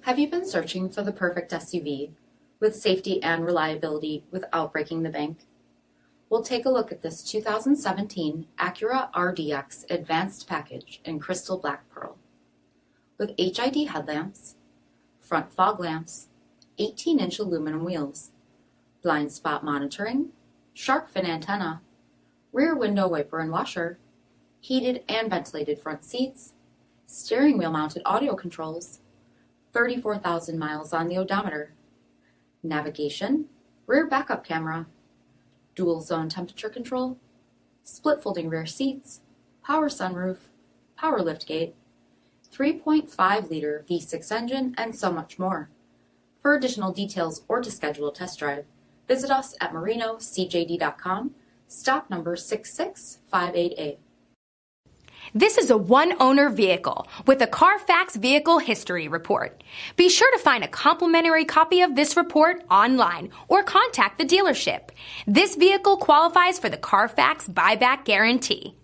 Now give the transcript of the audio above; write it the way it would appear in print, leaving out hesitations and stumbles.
Have you been searching for the perfect SUV with safety and reliability without breaking the bank? We'll take a look at this 2017 Acura RDX Advanced Package in Crystal Black Pearl. With HID headlamps, front fog lamps, 18-inch aluminum wheels, blind spot monitoring, shark fin antenna, rear window wiper and washer, heated and ventilated front seats, steering wheel mounted audio controls, 34,000 miles on the odometer, navigation, rear backup camera, dual zone temperature control, split folding rear seats, power sunroof, power liftgate, 3.5-liter V6 engine, and so much more. For additional details or to schedule a test drive, visit us at marinocjd.com, stock number 66588A. This is a one-owner vehicle with a Carfax Vehicle History Report. Be sure to find a complimentary copy of this report online or contact the dealership. This vehicle qualifies for the Carfax Buyback Guarantee.